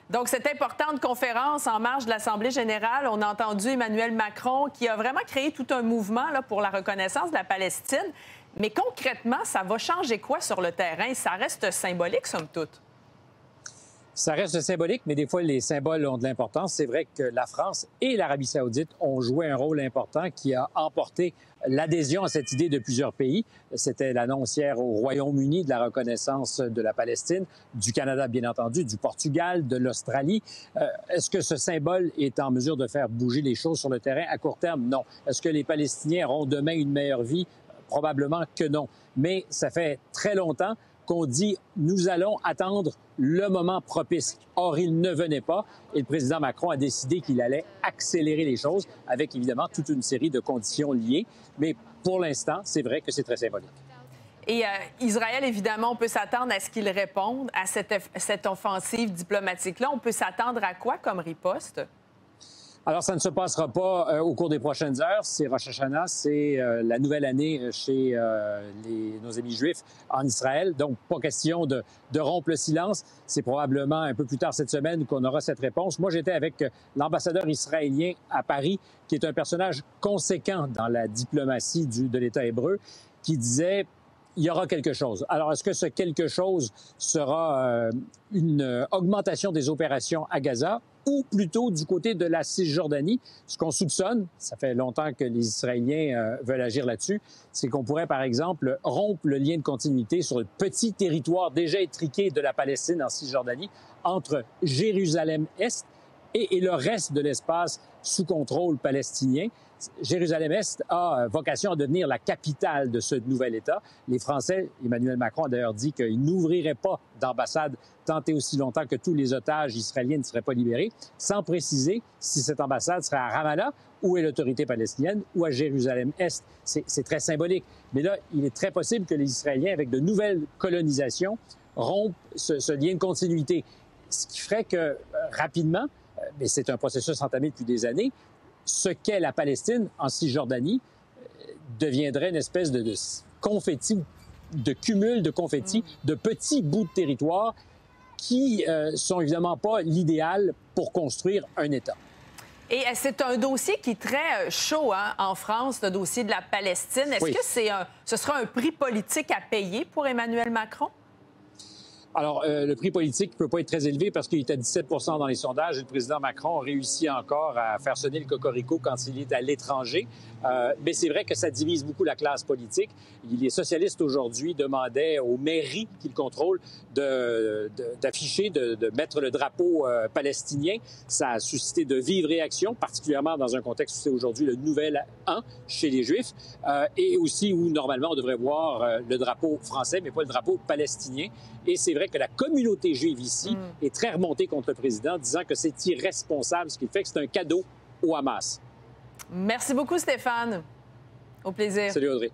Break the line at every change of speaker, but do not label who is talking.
Donc, cette importante conférence en marge de l'Assemblée générale, on a entendu Emmanuel Macron qui a vraiment créé tout un mouvement là, pour la reconnaissance de la Palestine. Mais concrètement, ça va changer quoi sur le terrain? Ça reste symbolique, somme toute.
Ça reste symbolique, mais des fois, les symboles ont de l'importance. C'est vrai que la France et l'Arabie saoudite ont joué un rôle important qui a emporté l'adhésion à cette idée de plusieurs pays. C'était l'annonce hier au Royaume-Uni de la reconnaissance de la Palestine, du Canada, bien entendu, du Portugal, de l'Australie. Est-ce que ce symbole est en mesure de faire bouger les choses sur le terrain? À court terme, non. Est-ce que les Palestiniens auront demain une meilleure vie? Probablement que non. Mais ça fait très longtemps qu'on dit « nous allons attendre le moment propice ». Or, il ne venait pas et le président Macron a décidé qu'il allait accélérer les choses avec évidemment toute une série de conditions liées. Mais pour l'instant, c'est vrai que c'est très symbolique.
Et Israël, évidemment, on peut s'attendre à ce qu'il réponde à cette offensive diplomatique-là. On peut s'attendre à quoi comme riposte?
Alors, ça ne se passera pas au cours des prochaines heures. C'est Rosh Hashanah, c'est la nouvelle année chez nos amis juifs en Israël. Donc, pas question de rompre le silence. C'est probablement un peu plus tard cette semaine qu'on aura cette réponse. Moi, j'étais avec l'ambassadeur israélien à Paris, qui est un personnage conséquent dans la diplomatie de l'État hébreu, qui disait il y aura quelque chose. Alors, est-ce que ce quelque chose sera une augmentation des opérations à Gaza ou plutôt du côté de la Cisjordanie? Ce qu'on soupçonne, ça fait longtemps que les Israéliens veulent agir là-dessus, c'est qu'on pourrait, par exemple, rompre le lien de continuité sur le petit territoire déjà étriqué de la Palestine en Cisjordanie entre Jérusalem-Est et le reste de l'espace sous contrôle palestinien. Jérusalem-Est a vocation à devenir la capitale de ce nouvel État. Les Français, Emmanuel Macron a d'ailleurs dit qu'il n'ouvrirait pas d'ambassade tant et aussi longtemps que tous les otages israéliens ne seraient pas libérés, sans préciser si cette ambassade serait à Ramallah, où est l'autorité palestinienne, ou à Jérusalem-Est. C'est très symbolique. Mais là, il est très possible que les Israéliens, avec de nouvelles colonisations, rompent ce lien de continuité. Ce qui ferait que, rapidement, mais c'est un processus entamé depuis des années, ce qu'est la Palestine en Cisjordanie deviendrait une espèce de confetti, de cumul de confetti, de petits bouts de territoire qui sont évidemment pas l'idéal pour construire un État.
Et c'est un dossier qui est très chaud en France, le dossier de la Palestine. Est-ce que ce sera un prix politique à payer pour Emmanuel Macron?
Alors, le prix politique ne peut pas être très élevé parce qu'il est à 17 % dans les sondages et le président Macron réussit encore à faire sonner le cocorico quand il est à l'étranger. Mais c'est vrai que ça divise beaucoup la classe politique. Les socialistes aujourd'hui demandaient aux mairies qu'ils contrôlent d'afficher, de mettre le drapeau palestinien. Ça a suscité de vives réactions, particulièrement dans un contexte où c'est aujourd'hui le nouvel an chez les Juifs et aussi où normalement on devrait voir le drapeau français, mais pas le drapeau palestinien. Et c'est vrai que la communauté juive ici est très remontée contre le président, disant que c'est irresponsable, ce qui fait que c'est un cadeau au Hamas.
Merci beaucoup, Stéphane. Au plaisir.
Salut, Audrey.